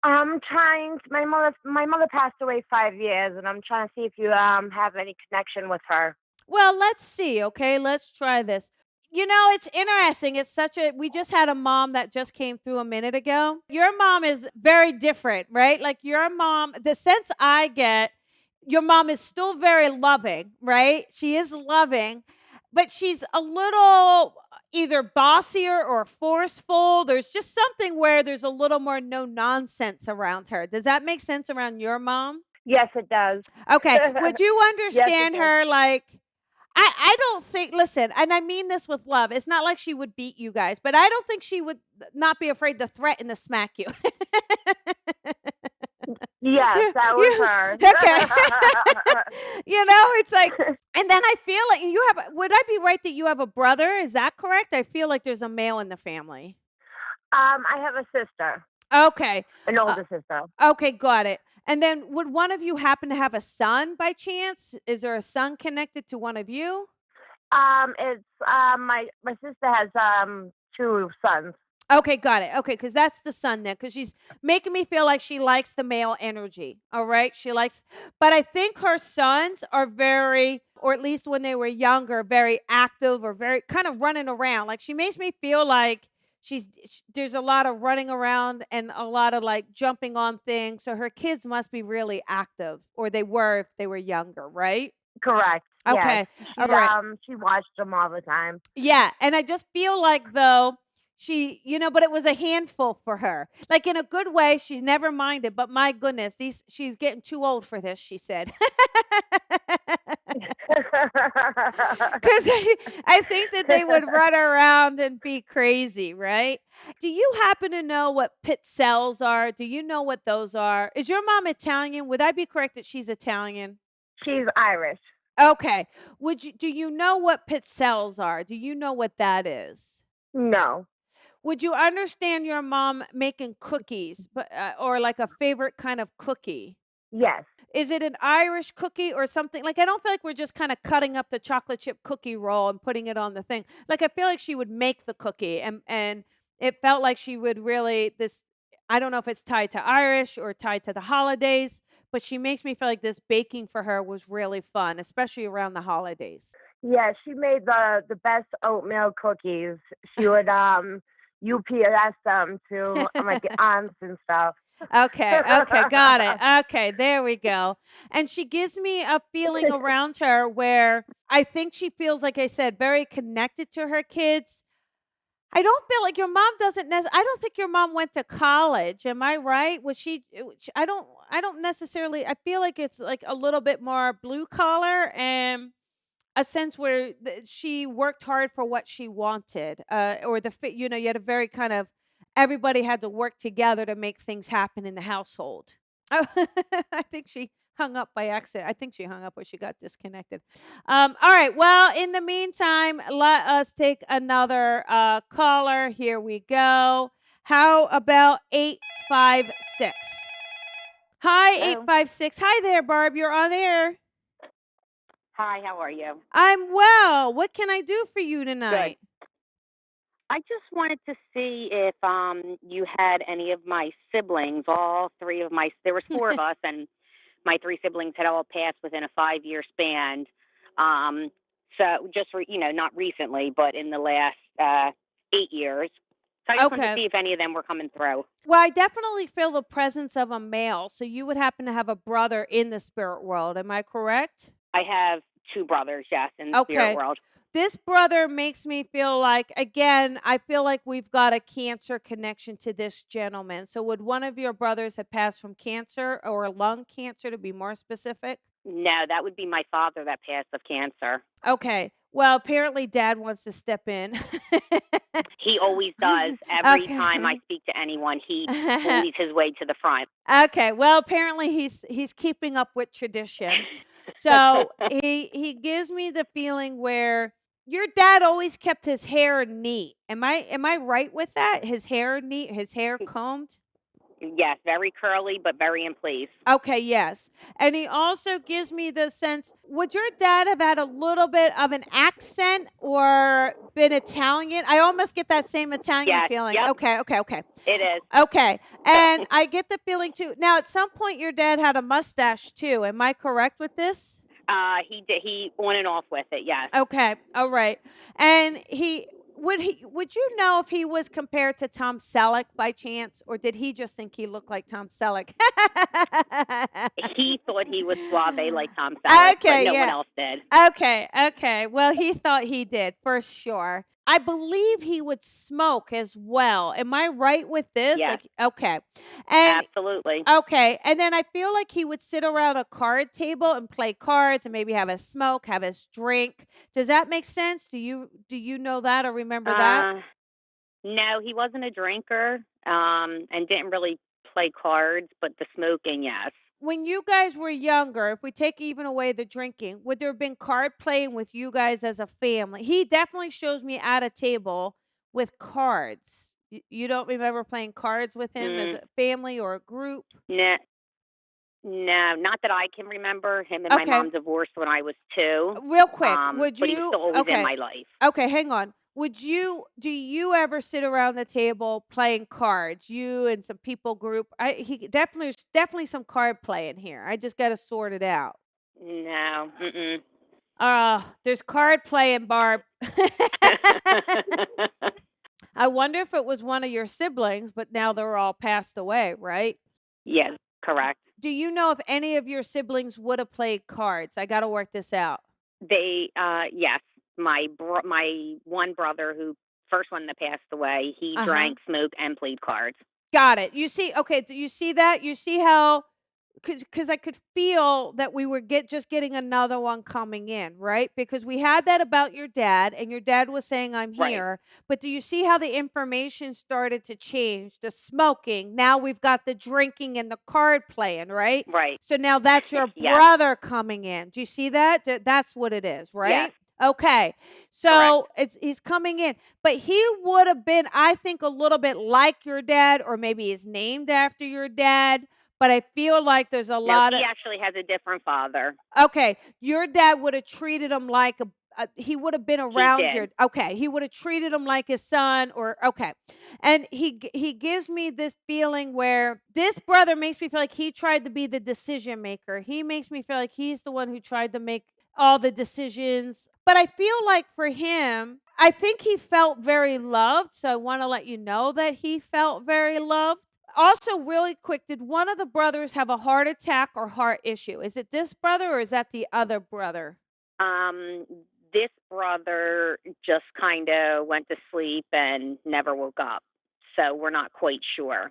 [SPEAKER 5] I'm trying. My mother passed away 5 years, and I'm trying to see if you have any connection with her.
[SPEAKER 2] Well, let's see. Okay, let's try this. It's interesting. We just had a mom that just came through a minute ago. Your mom is very different, right? Like your mom, the sense I get, your mom is still very loving, right? She is loving, but she's a little either bossier or forceful. There's just something where there's a little more no nonsense around her. Does that make sense around your mom?
[SPEAKER 5] Yes, it does.
[SPEAKER 2] Okay. Would you
[SPEAKER 5] Yes, it
[SPEAKER 2] understand
[SPEAKER 5] does.
[SPEAKER 2] her like I don't think listen, and I mean this with love. It's not like she would beat you guys, but I don't think she would not be afraid to threaten to smack you.
[SPEAKER 5] Yes,
[SPEAKER 2] You
[SPEAKER 5] that was
[SPEAKER 2] you
[SPEAKER 5] her.
[SPEAKER 2] okay. It's like and then I feel like would I be right that you have a brother? Is that correct? I feel like there's a male in the family.
[SPEAKER 5] I have a sister,
[SPEAKER 2] Okay.
[SPEAKER 5] an
[SPEAKER 2] Uh,
[SPEAKER 5] older sister.
[SPEAKER 2] okay, got it. And then would one of you happen to have a son by chance? Is there a son connected to one of you?
[SPEAKER 5] It's my sister has two sons.
[SPEAKER 2] Okay, got it. Okay, because that's the son there. Because she's making me feel like she likes the male energy. All right, but I think her sons are very, or at least when they were younger, very active or very kind of running around. Like she makes me feel like there's a lot of running around and a lot of like jumping on things. So her kids must be really active, or they were if they were younger, right?
[SPEAKER 5] Correct. Yes.
[SPEAKER 2] Okay, all right.
[SPEAKER 5] She watched them all the time.
[SPEAKER 2] Yeah, and I just feel like though but it was a handful for her. Like in a good way, she's never minded, but my goodness, she's getting too old for this, she said. Cuz I think that they would run around and be crazy, right? Do you happen to know what pizzelles are? Do you know what those are? Is your mom Italian? Would I be correct that she's Italian?
[SPEAKER 5] She's Irish.
[SPEAKER 2] Okay. Do you know what pizzelles are? Do you know what that is?
[SPEAKER 5] No.
[SPEAKER 2] Would you understand your mom making cookies, or like a favorite kind of cookie?
[SPEAKER 5] Yes.
[SPEAKER 2] Is it an Irish cookie or something? Like I don't feel like we're just kind of cutting up the chocolate chip cookie roll and putting it on the thing. Like I feel like she would make the cookie, and it felt like she would really this. I don't know if it's tied to Irish or tied to the holidays, but she makes me feel like this baking for her was really fun, especially around the holidays.
[SPEAKER 5] Yeah, she made the best oatmeal cookies. She would UPS them to like aunts and stuff.
[SPEAKER 2] Okay, okay, got it. Okay, there we go. And she gives me a feeling around her where I think she feels, like I said, very connected to her kids. I don't feel like your mom doesn't I don't think your mom went to college. Am I right? Was she I don't necessarily I feel like it's like a little bit more blue collar and a sense where she worked hard for what she wanted. Or you had a very kind of everybody had to work together to make things happen in the household. Oh, I think she hung up by accident. I think she hung up or she got disconnected. All right. Well, in the meantime, let us take another caller. Here we go. How about 856? Hi,
[SPEAKER 6] Hello.
[SPEAKER 2] 856. Hi there, Barb. You're on air.
[SPEAKER 6] Hi, how are you?
[SPEAKER 2] I'm well. What can I do for you
[SPEAKER 6] Good.
[SPEAKER 2] tonight?
[SPEAKER 6] I just wanted to see if you had any of my siblings, all three of my there was four of us and my three siblings had all passed within a 5-year span. Um so just not recently, but in the last 8 years. So I just wanted to
[SPEAKER 2] Okay.
[SPEAKER 6] see if any of them were coming through.
[SPEAKER 2] Well, I definitely feel the presence of a male. So you would happen to have a brother in the spirit world. Am I correct?
[SPEAKER 6] I have two brothers, yes, in the spirit
[SPEAKER 2] Okay.
[SPEAKER 6] world.
[SPEAKER 2] This brother makes me feel like, again, I feel like we've got a cancer connection to this gentleman. So would one of your brothers have passed from cancer or lung cancer to be more specific?
[SPEAKER 6] No, that would be my father that passed of cancer.
[SPEAKER 2] Okay. Well, apparently dad wants to step in.
[SPEAKER 6] He always does. Every time I
[SPEAKER 2] Okay.
[SPEAKER 6] speak to anyone, he bullies his way to the front.
[SPEAKER 2] Okay. Well, apparently he's keeping up with tradition. So he gives me the feeling where your dad always kept his hair neat. Am I right with that? His hair neat, his hair combed?
[SPEAKER 6] Yes, very curly, but very in place.
[SPEAKER 2] Okay, yes. And he also gives me the sense, would your dad have had a little bit of an accent or been Italian? I almost get that same Italian
[SPEAKER 6] Yes,
[SPEAKER 2] feeling.
[SPEAKER 6] yep,
[SPEAKER 2] Okay, okay, okay.
[SPEAKER 6] it is.
[SPEAKER 2] Okay. And I get the feeling too. Now, at some point, your dad had a mustache too. Am I correct with this?
[SPEAKER 6] He did. He on and off with it. Yes.
[SPEAKER 2] Okay. All right. And would you know if he was compared to Tom Selleck by chance, or did he just think he looked like Tom Selleck?
[SPEAKER 6] He thought he was suave like Tom Selleck, but
[SPEAKER 2] Okay,
[SPEAKER 6] no one
[SPEAKER 2] yeah.
[SPEAKER 6] else did.
[SPEAKER 2] Okay, okay. Well, he thought he did for sure. I believe he would smoke as well. Am I right with this?
[SPEAKER 6] Yes,
[SPEAKER 2] Like, okay. And
[SPEAKER 6] absolutely.
[SPEAKER 2] okay, and then I feel like he would sit around a card table and play cards and maybe have a smoke, have his drink. Does that make sense? Do you know that or remember that?
[SPEAKER 6] Uh, no, he wasn't a drinker, and didn't really play cards, but the smoking, yes.
[SPEAKER 2] When you guys were younger, if we take even away the drinking, would there have been card playing with you guys as a family? He definitely shows me at a table with cards. You don't remember playing cards with him as
[SPEAKER 6] Mm,
[SPEAKER 2] a family or a group?
[SPEAKER 6] no, no, not that I can remember. Him and my
[SPEAKER 2] Okay,
[SPEAKER 6] mom divorced when I was 2.
[SPEAKER 2] real quick, would
[SPEAKER 6] But he was
[SPEAKER 2] you?
[SPEAKER 6] still always in
[SPEAKER 2] Okay,
[SPEAKER 6] my life.
[SPEAKER 2] okay, hang on. Do you ever sit around the table playing cards? You and some people group. He definitely there's definitely some card playing here. I just got to sort it out.
[SPEAKER 6] No, mm-mm.
[SPEAKER 2] There's card playing, Barb. I wonder if it was one of your siblings, but now they're all passed away, right?
[SPEAKER 6] Yes, correct.
[SPEAKER 2] Do you know if any of your siblings would have played cards? I got to work this out.
[SPEAKER 6] Yes, my one brother who first one that passed away, he
[SPEAKER 2] Uh huh.
[SPEAKER 6] drank, smoked, and played cards.
[SPEAKER 2] Got it. You see, okay, do you see that? You see how because I could feel that we were just getting another one coming in, right? Because we had that about your dad, and your dad was saying, "I'm
[SPEAKER 6] Right,
[SPEAKER 2] here." But do you see how the information started to change? The smoking. Now we've got the drinking and the card playing, right?
[SPEAKER 6] right.
[SPEAKER 2] So now that's your
[SPEAKER 6] Yes,
[SPEAKER 2] brother coming in. Do you see that? That's what it is,
[SPEAKER 6] yes,
[SPEAKER 2] right? Okay.
[SPEAKER 6] correct.
[SPEAKER 2] So he's coming in, but he would have been, I think, a little bit like your dad, or maybe he's named after your dad. But I feel like there's a
[SPEAKER 6] No,
[SPEAKER 2] lot
[SPEAKER 6] he
[SPEAKER 2] of
[SPEAKER 6] actually has a different father.
[SPEAKER 2] okay, your dad would have treated him like he would have been
[SPEAKER 6] He
[SPEAKER 2] around
[SPEAKER 6] did.
[SPEAKER 2] he would have treated him like his son or okay. And he gives me this feeling where this brother makes me feel like he tried to be the decision maker. He makes me feel like he's the one who tried to make all the decisions. But I feel like for him, I think he felt very loved. So I want to let you know that he felt very loved. Also, really quick, did one of the brothers have a heart attack or heart issue? Is it this brother or is that the other brother?
[SPEAKER 6] Um, this brother just kind of went to sleep and never woke up. So we're not quite sure.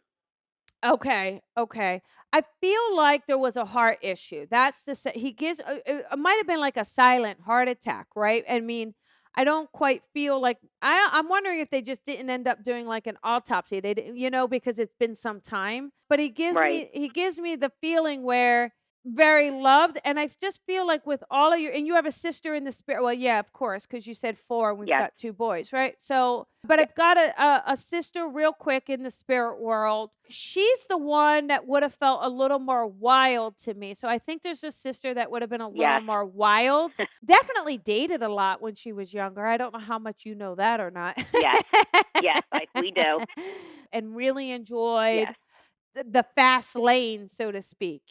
[SPEAKER 2] Okay, okay. I feel like there was a heart issue. That's he gives it might have been like a silent heart attack, right? I mean, I don't quite feel like I'm wondering if they just didn't end up doing like an autopsy. They didn't, because it's been some time. But
[SPEAKER 6] Right.
[SPEAKER 2] he gives me the feeling where very loved, and I just feel like with all of your, and you have a sister in the spirit. Well, yeah, of course, because you said four, and we've
[SPEAKER 6] Yes.
[SPEAKER 2] got two boys, right? So, but
[SPEAKER 6] Yep.
[SPEAKER 2] I've got a sister real quick in the spirit world. She's the one that would have felt a little more wild to me. So I think there's a sister that would have been a little
[SPEAKER 6] Yes.
[SPEAKER 2] more wild. Definitely dated a lot when she was younger. I don't know how much you know that or not.
[SPEAKER 6] Yes. Yes, we do.
[SPEAKER 2] And really enjoyed
[SPEAKER 6] Yes.
[SPEAKER 2] the fast lane, so to speak,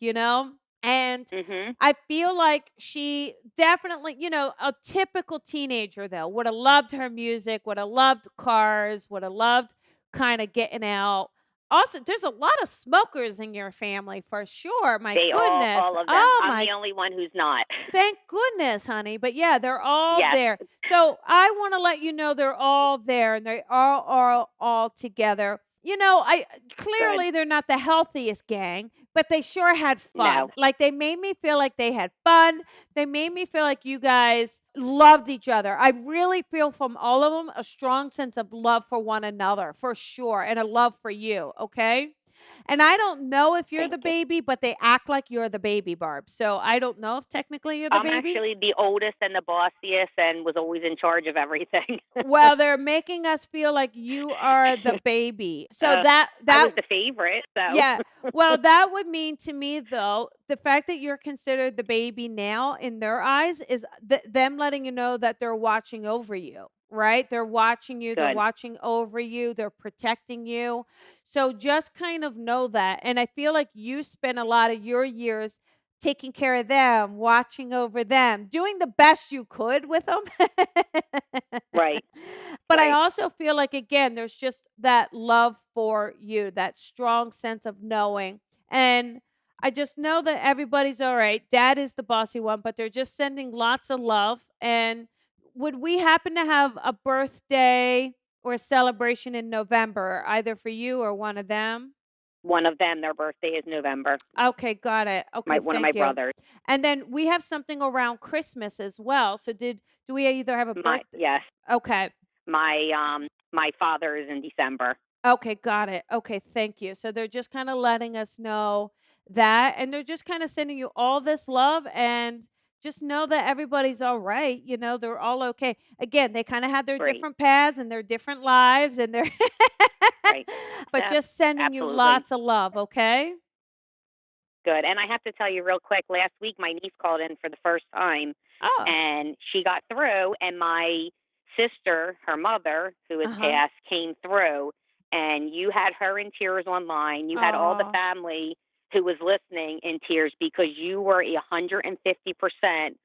[SPEAKER 2] And
[SPEAKER 6] Mhm.
[SPEAKER 2] I feel like she definitely, a typical teenager though, would have loved her music, would have loved cars, would have loved kind of getting out. Also, there's a lot of smokers in your family for sure. My
[SPEAKER 6] They
[SPEAKER 2] goodness.
[SPEAKER 6] all of them.
[SPEAKER 2] Oh
[SPEAKER 6] I'm
[SPEAKER 2] my,
[SPEAKER 6] the only one who's not.
[SPEAKER 2] thank goodness, honey. But yeah, they're all
[SPEAKER 6] Yes.
[SPEAKER 2] there. So I want to let you know they're all there and they are all together. I
[SPEAKER 6] Good.
[SPEAKER 2] clearly they're not the healthiest gang, but they sure had fun.
[SPEAKER 6] No.
[SPEAKER 2] Like they made me feel like they had fun. They made me feel like you guys loved each other. I really feel from all of them a strong sense of love for one another, for sure, and a love for you, okay? And I don't know if you're
[SPEAKER 6] Thank
[SPEAKER 2] the
[SPEAKER 6] you.
[SPEAKER 2] baby, but they act like you're the baby, Barb. So I don't know if technically you're the
[SPEAKER 6] I'm
[SPEAKER 2] baby.
[SPEAKER 6] actually the oldest and the bossiest and was always in charge of everything.
[SPEAKER 2] Well, they're making us feel like you are the baby. So
[SPEAKER 6] uh,
[SPEAKER 2] that
[SPEAKER 6] I was
[SPEAKER 2] that
[SPEAKER 6] the favorite, so
[SPEAKER 2] yeah. Well, that would mean to me though, the fact that you're considered the baby now in their eyes is them letting you know that they're watching over you, right? They're watching you, they're
[SPEAKER 6] good.
[SPEAKER 2] watching over you, they're protecting you. So just kind of know that. And I feel like you spent a lot of your years taking care of them, watching over them, doing the best you could with them.
[SPEAKER 6] Right.
[SPEAKER 2] But I
[SPEAKER 6] Right.
[SPEAKER 2] also feel like, again, there's just that love for you, that strong sense of knowing. And I just know that everybody's all right. Dad is the bossy one, but they're just sending lots of love. And would we happen to have a birthday or a celebration in November, either for you or one of them?
[SPEAKER 6] One of them, their birthday is November.
[SPEAKER 2] Okay, got it.
[SPEAKER 6] My
[SPEAKER 2] Okay,
[SPEAKER 6] one of my
[SPEAKER 2] thank you.
[SPEAKER 6] brothers.
[SPEAKER 2] And then we have something around Christmas as well. So do we either have a
[SPEAKER 6] My
[SPEAKER 2] birthday?
[SPEAKER 6] yes.
[SPEAKER 2] Okay.
[SPEAKER 6] My father is in December.
[SPEAKER 2] Okay, got it. Okay, thank you. So they're just kind of letting us know that, and they're just kind of sending you all this love and just know that everybody's all right. They're all okay. Again, they kind of have their
[SPEAKER 6] Great.
[SPEAKER 2] different paths and their different lives and their,
[SPEAKER 6] Right.
[SPEAKER 2] but
[SPEAKER 6] Yep.
[SPEAKER 2] just sending you
[SPEAKER 6] Absolutely.
[SPEAKER 2] lots of love. Okay.
[SPEAKER 6] Good. And I have to tell you real quick, last week my niece called in for the first time
[SPEAKER 2] Oh,
[SPEAKER 6] and she got through and my sister, her mother, who had
[SPEAKER 2] uh huh.
[SPEAKER 6] passed, came through and you had her in tears online. You had all the
[SPEAKER 2] Oh,
[SPEAKER 6] family who was listening in tears because you were 150%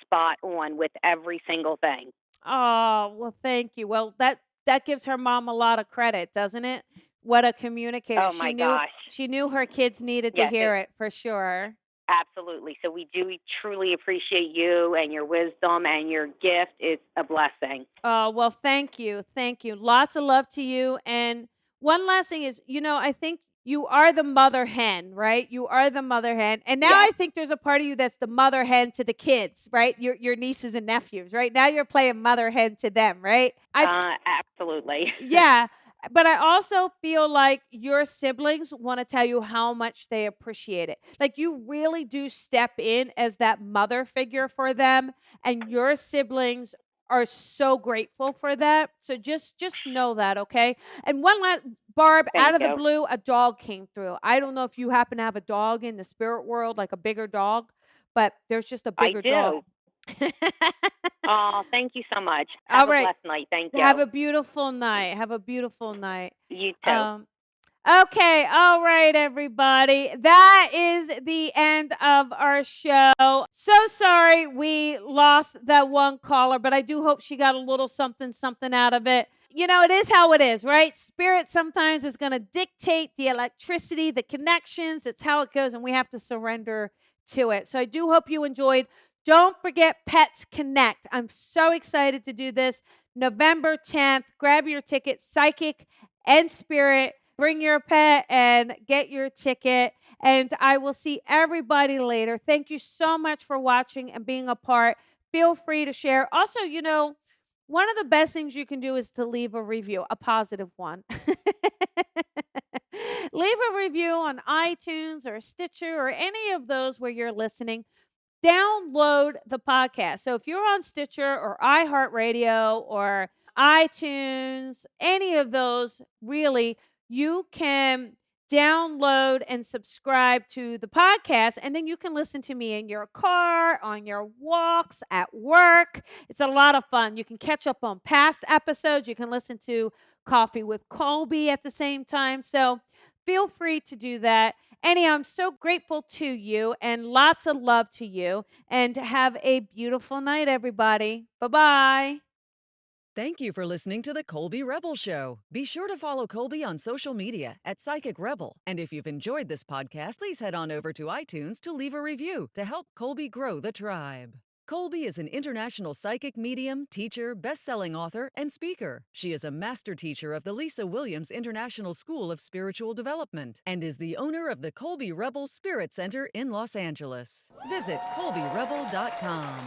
[SPEAKER 6] spot on with every single thing.
[SPEAKER 2] oh, well, thank you. Well, that gives her mom a lot of credit, doesn't it? What a communicator.
[SPEAKER 6] Oh
[SPEAKER 2] She
[SPEAKER 6] my
[SPEAKER 2] knew
[SPEAKER 6] gosh.
[SPEAKER 2] she knew her kids needed to
[SPEAKER 6] Yes,
[SPEAKER 2] hear it for sure.
[SPEAKER 6] absolutely. So we do truly appreciate you and your wisdom and your gift is a blessing.
[SPEAKER 2] Oh, well, thank you. Thank you. Lots of love to you. And one last thing is, I think you are the mother hen, right? You are the mother hen. And now
[SPEAKER 6] Yes.
[SPEAKER 2] I think there's a part of you that's the mother hen to the kids, right? Your nieces and nephews, right? Now you're playing mother hen to them, right?
[SPEAKER 6] Absolutely.
[SPEAKER 2] Yeah, but I also feel like your siblings wanna tell you how much they appreciate it. Like, you really do step in as that mother figure for them, and your siblings are so grateful for that. So just know that, okay? And one last Barb, out
[SPEAKER 6] Thank
[SPEAKER 2] of the
[SPEAKER 6] you.
[SPEAKER 2] blue, a dog came through. I don't know if you happen to have a dog in the spirit world, like a bigger dog, but there's just a
[SPEAKER 6] I
[SPEAKER 2] bigger dog.
[SPEAKER 6] do. Oh, thank you so much.
[SPEAKER 2] All
[SPEAKER 6] Have a
[SPEAKER 2] right.
[SPEAKER 6] blessed night. Thank
[SPEAKER 2] Have
[SPEAKER 6] you.
[SPEAKER 2] a beautiful night. Have a beautiful night.
[SPEAKER 6] You too.
[SPEAKER 2] Um, okay, all right, everybody. That is the end of our show. So sorry we lost that one caller, but I do hope she got a little something out of it. It is how it is, right? Spirit sometimes is going to dictate the electricity, the connections. It's how it goes, and we have to surrender to it. So I do hope you enjoyed. Don't forget Pets Connect. I'm so excited to do this. November 10th. Grab your ticket, Psychic and Spirit. Bring your pet and get your ticket. And I will see everybody later. Thank you so much for watching and being a part. Feel free to share. Also, one of the best things you can do is to leave a review, a positive one. Leave a review on iTunes or Stitcher or any of those where you're listening. Download the podcast. So if you're on Stitcher or iHeartRadio or iTunes, any of those, really, you can download and subscribe to the podcast, and then you can listen to me in your car, on your walks, at work. It's a lot of fun. You can catch up on past episodes. You can listen to Coffee with Colby at the same time. So feel free to do that. Annie, I'm so grateful to you and lots of love to you. And have a beautiful night, everybody. Bye-bye.
[SPEAKER 7] Thank you for listening to the Colby Rebel Show. Be sure to follow Colby on social media at Psychic Rebel. And if you've enjoyed this podcast, please head on over to iTunes to leave a review to help Colby grow the tribe. Colby is an international psychic medium, teacher, best-selling author, and speaker. She is a master teacher of the Lisa Williams International School of Spiritual Development and is the owner of the Colby Rebel Spirit Center in Los Angeles. Visit colbyrebel.com.